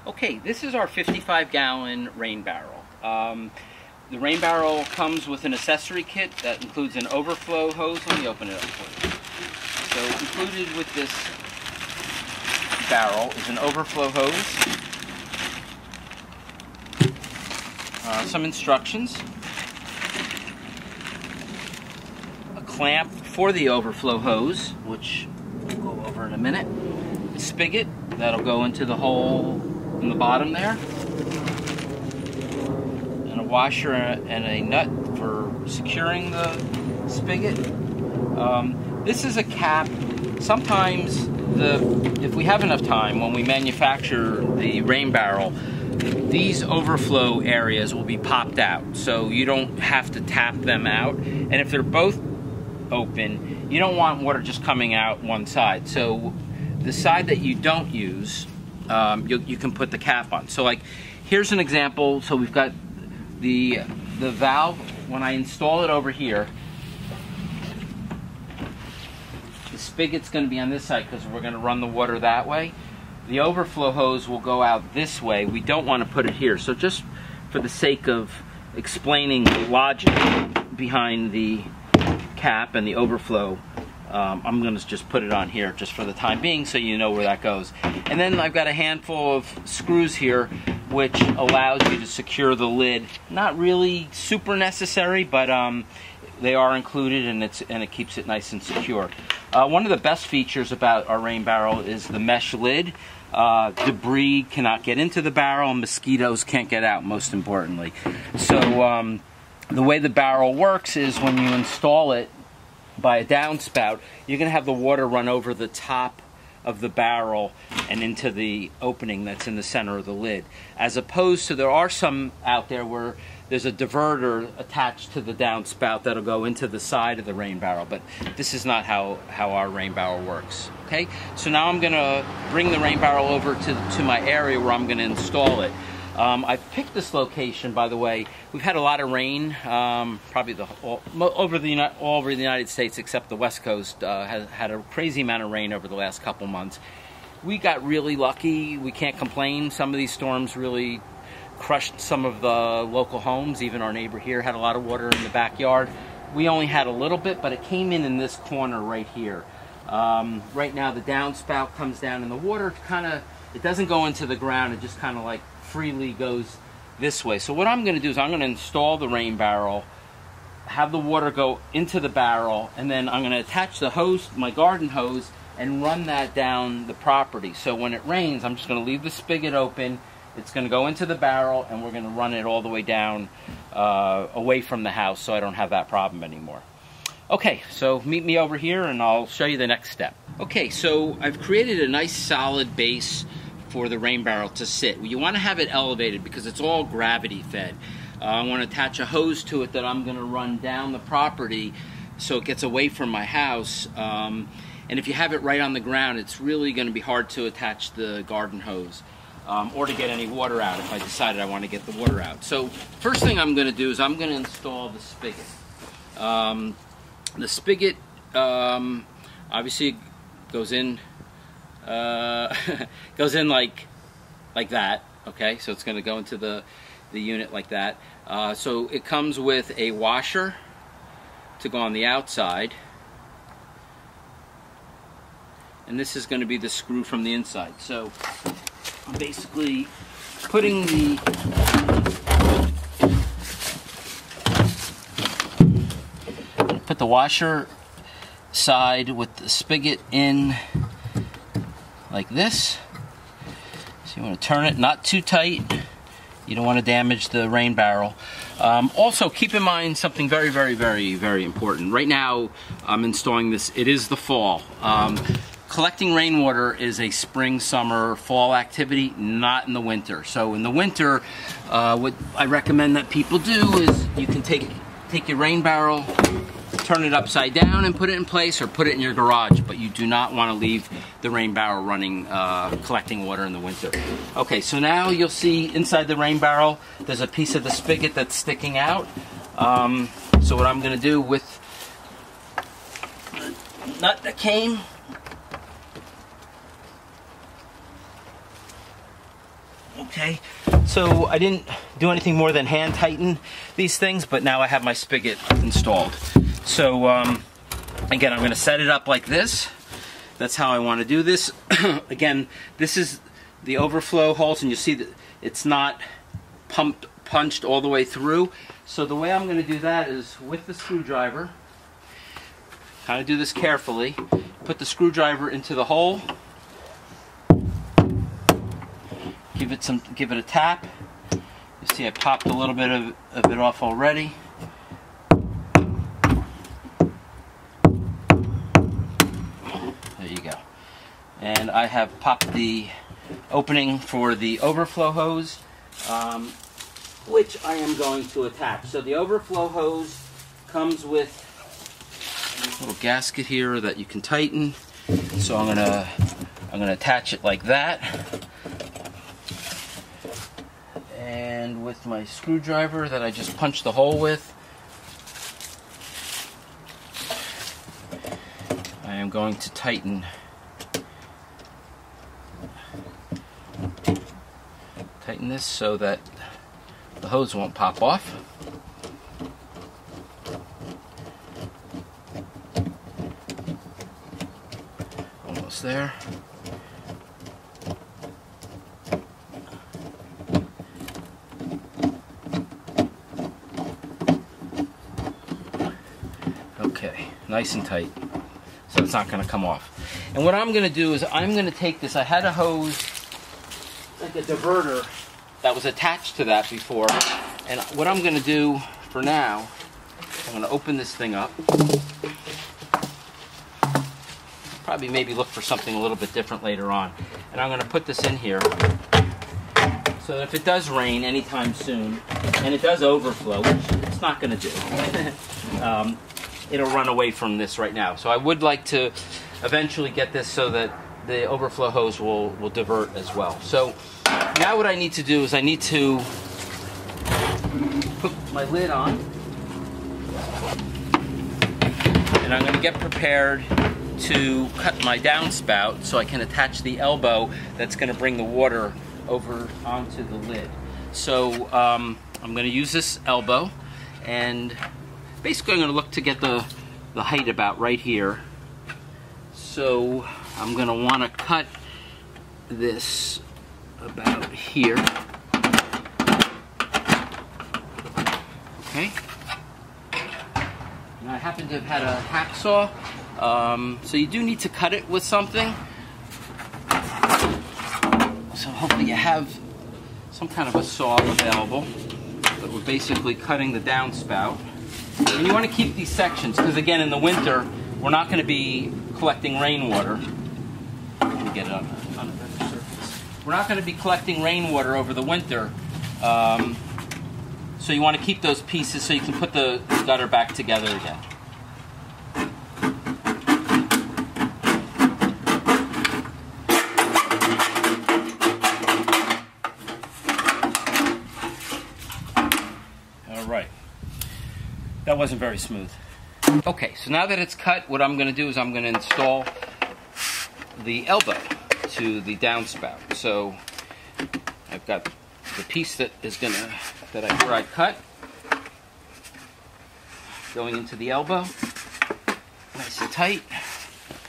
Okay, this is our 55-gallon rain barrel. The rain barrel comes with an accessory kit that includes an overflow hose. Let me open it up for you. So included with this barrel is an overflow hose, some instructions, a clamp for the overflow hose, which we'll go over in a minute, a spigot that'll go into the hole in the bottom there, and a washer and a nut for securing the spigot. This is a cap. Sometimes if we have enough time when we manufacture the rain barrel, these overflow areas will be popped out, so you don't have to tap them out. And if they're both open, you don't want water just coming out one side. So the side that you don't use, you can put the cap on. So like, here's an example. So we've got the valve. When I install it over here, the spigot's going to be on this side because we're going to run the water that way. The overflow hose will go out this way. We don't want to put it here. So just for the sake of explaining the logic behind the cap and the overflow, I'm going to just put it on here just for the time being so you know where that goes. And then I've got a handful of screws here which allows you to secure the lid. Not really super necessary, but they are included, and it keeps it nice and secure. One of the best features about our rain barrel is the mesh lid. Debris cannot get into the barrel, and mosquitoes can't get out, most importantly. So the way the barrel works is when you install it by a downspout, you're going to have the water run over the top of the barrel and into the opening that's in the center of the lid. As opposed to, there are some out there where there's a diverter attached to the downspout that'll go into the side of the rain barrel, but this is not how our rain barrel works. Okay, so now I'm going to bring the rain barrel over to my area where I'm going to install it. I've picked this location, by the way. We've had a lot of rain, probably all over the United States, except the West Coast has had a crazy amount of rain over the last couple months. We got really lucky. We can't complain. Some of these storms really crushed some of the local homes. Even our neighbor here had a lot of water in the backyard. We only had a little bit, but it came in this corner right here. Right now the downspout comes down, and the water it doesn't go into the ground. It just kind of like freely goes this way. So what I'm going to do is I'm going to install the rain barrel, have the water go into the barrel, and then I'm going to attach the hose, my garden hose, and run that down the property. So when it rains, I'm just going to leave the spigot open. It's going to go into the barrel, and we're going to run it all the way down away from the house, so I don't have that problem anymore. Okay, so meet me over here and I'll show you the next step. Okay, so I've created a nice solid base for the rain barrel to sit. You want to have it elevated because it's all gravity fed. I want to attach a hose to it that I'm going to run down the property so it gets away from my house. And if you have it right on the ground, it's really going to be hard to attach the garden hose or to get any water out if I decided I want to get the water out. So first thing I'm going to do is I'm going to install the spigot. The spigot obviously goes in goes in like that. Okay, so it's going to go into the unit like that. So it comes with a washer to go on the outside, and this is going to be the screw from the inside. So I'm basically putting put the washer side with the spigot in like this. So you want to turn it not too tight. You don't want to damage the rain barrel. Also, keep in mind something very, very, very, very important. Right now, I'm installing this. It is the fall. Collecting rainwater is a spring, summer, fall activity, not in the winter. So in the winter, what I recommend that people do is you can take your rain barrel, turn it upside down and put it in place, or put it in your garage, but you do not want to leave the rain barrel running, collecting water in the winter. Okay, so now you'll see inside the rain barrel there's a piece of the spigot that's sticking out. So what I'm going to do with the nut that came, Okay, so I didn't do anything more than hand tighten these things, but now I have my spigot installed. So again, I'm going to set it up like this. That's how I want to do this. Again, this is the overflow holes, and you see that it's not punched all the way through. So the way I'm going to do that is with the screwdriver. Kind of do this carefully. Put the screwdriver into the hole. Give it a tap. You see I popped a little bit of it off already. There you go. And I have popped the opening for the overflow hose, which I am going to attach. So the overflow hose comes with a little gasket here that you can tighten. So I'm gonna attach it like that. And with my screwdriver that I just punched the hole with, I am going to tighten this so that the hose won't pop off. Almost there. Okay, nice and tight, so it's not going to come off. And what I'm going to do is I'm going to take this. I had a hose, like a diverter, that was attached to that before. And what I'm going to do for now, I'm going to open this thing up. Probably maybe look for something a little bit different later on. And I'm going to put this in here so that if it does rain anytime soon, and it does overflow, which it's not going to do, it'll run away from this right now. So I would like to eventually get this so that the overflow hose will divert as well. So now what I need to do is I need to put my lid on, and I'm going to get prepared to cut my downspout so I can attach the elbow that's going to bring the water over onto the lid. So I'm going to use this elbow, and basically I'm going to look to get the height about right here. So I'm going to want to cut this about here. Okay. And I happen to have had a hacksaw, so you do need to cut it with something. So hopefully you have some kind of a saw available. But we're basically cutting the downspout. And you want to keep these sections, because again, in the winter, we're not going to be collecting rainwater. Let me get it on a better surface. We're not going to be collecting rainwater over the winter. So you want to keep those pieces so you can put the gutter back together again. All right. That wasn't very smooth. Okay, so now that it's cut, what I'm going to do is I'm going to install the elbow to the downspout. So I've got the piece that I cut going into the elbow, nice and tight.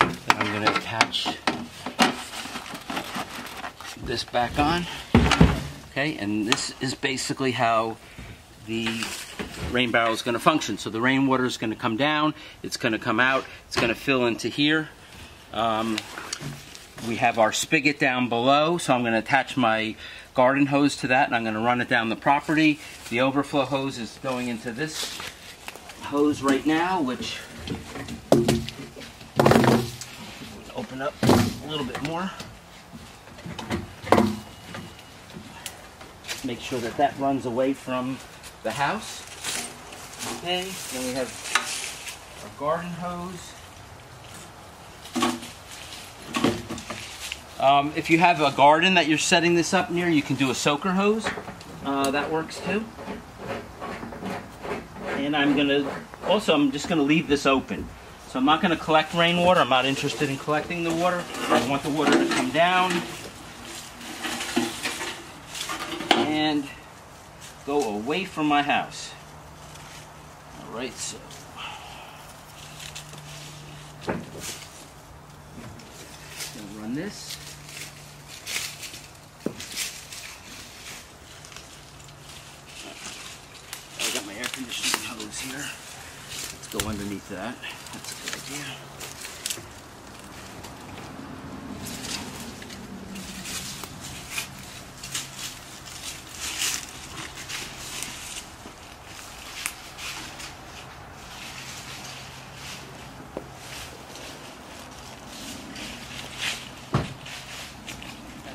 Then I'm going to attach this back on. Okay, and this is basically how the rain barrel is going to function. So the rainwater is going to come down, it's going to come out, it's going to fill into here. We have our spigot down below, so I'm going to attach my garden hose to that, and I'm going to run it down the property. The overflow hose is going into this hose right now, which open up a little bit more. Make sure that that runs away from the house. Okay, then we have our garden hose. If you have a garden that you're setting this up near, you can do a soaker hose. That works too. And I'm just gonna leave this open. So I'm not gonna collect rainwater. I'm not interested in collecting the water. I want the water to come down and go away from my house. All right, so gonna run this. I got my air conditioning hose here. Let's go underneath that. That's a good idea.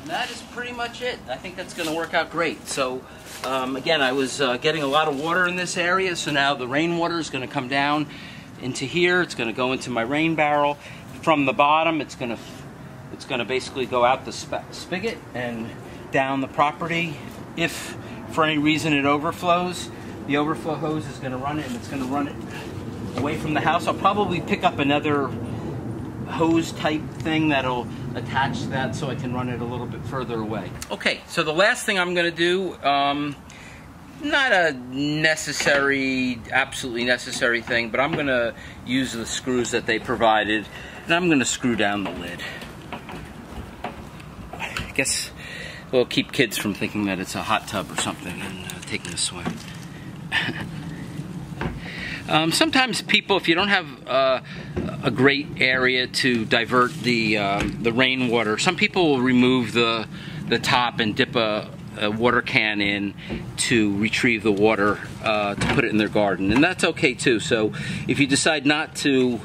That is pretty much it. I think that's going to work out great. So again, I was getting a lot of water in this area, so now the rainwater is going to come down into here. It's going to go into my rain barrel. From the bottom, it's going to basically go out the spigot and down the property. If for any reason it overflows, the overflow hose is going to run it, and it's going to run it away from the house. I'll probably pick up another hose type thing that'll attach to that so I can run it a little bit further away. Okay, so the last thing I'm going to do, not a necessary, absolutely necessary thing, but I'm going to use the screws that they provided, and I'm going to screw down the lid. I guess we'll keep kids from thinking that it's a hot tub or something and taking a swim. Sometimes people, if you don't have a great area to divert the rainwater, some people will remove the top and dip a water can in to retrieve the water to put it in their garden, and that's okay too. So if you decide not to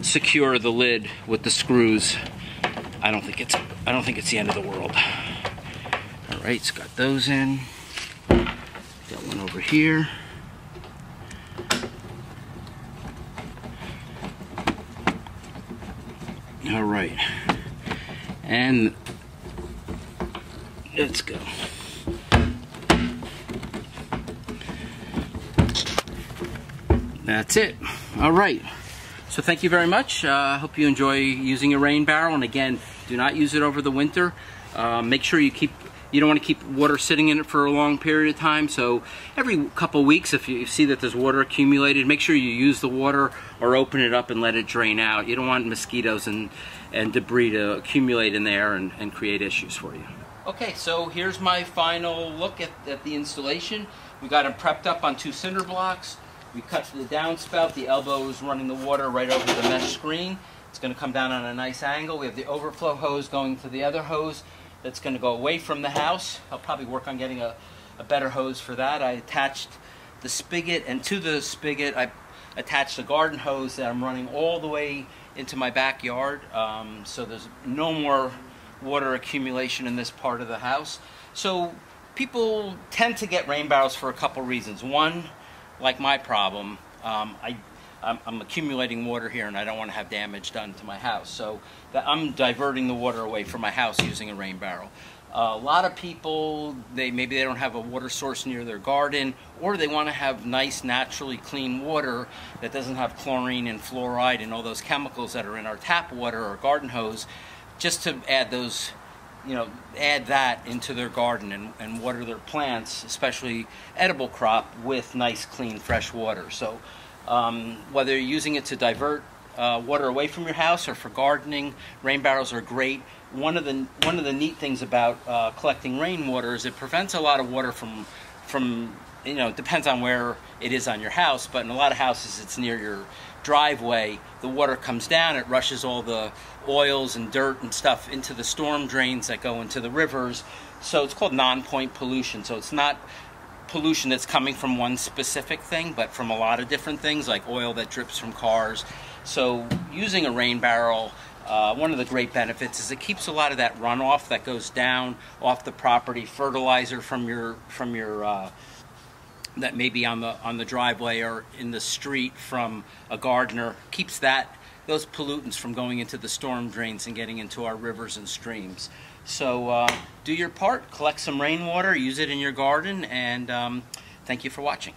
secure the lid with the screws, I don't think it's the end of the world. All right, it's got those in. Got one over here. All right, and let's go. That's it. All right. So thank you very much. I hope you enjoy using a rain barrel. And again, do not use it over the winter. Make sure you don't want to keep water sitting in it for a long period of time. So every couple weeks, if you see that there's water accumulated, make sure you use the water or open it up and let it drain out. You don't want mosquitoes and debris to accumulate in there and create issues for you. Okay, so here's my final look at the installation. We got them prepped up on 2 cinder blocks. We cut the downspout. The elbow is running the water right over the mesh screen. It's going to come down on a nice angle. We have the overflow hose going to the other hose that's going to go away from the house. I'll probably work on getting a better hose for that. I attached the spigot, and to the spigot I attached a garden hose that I'm running all the way into my backyard, so there's no more water accumulation in this part of the house. So people tend to get rain barrels for a couple reasons. One, like my problem, I'm accumulating water here and I don't want to have damage done to my house. So I'm diverting the water away from my house using a rain barrel. A lot of people, maybe they don't have a water source near their garden, or they want to have nice, naturally clean water that doesn't have chlorine and fluoride and all those chemicals that are in our tap water or garden hose, just to add those, add that into their garden and water their plants, especially edible crop, with nice, clean, fresh water. So whether you're using it to divert water away from your house or for gardening, rain barrels are great. One of the neat things about collecting rainwater is it prevents a lot of water from it depends on where it is on your house, but in a lot of houses it's near your driveway. The water comes down, it rushes all the oils and dirt and stuff into the storm drains that go into the rivers. So it's called non-point pollution. So it's not pollution that's coming from one specific thing, but from a lot of different things, like oil that drips from cars. So using a rain barrel, one of the great benefits is it keeps a lot of that runoff that goes down off the property, fertilizer from your that may be on the driveway or in the street from a gardener, keeps those pollutants from going into the storm drains and getting into our rivers and streams. So do your part, collect some rainwater, use it in your garden, and thank you for watching.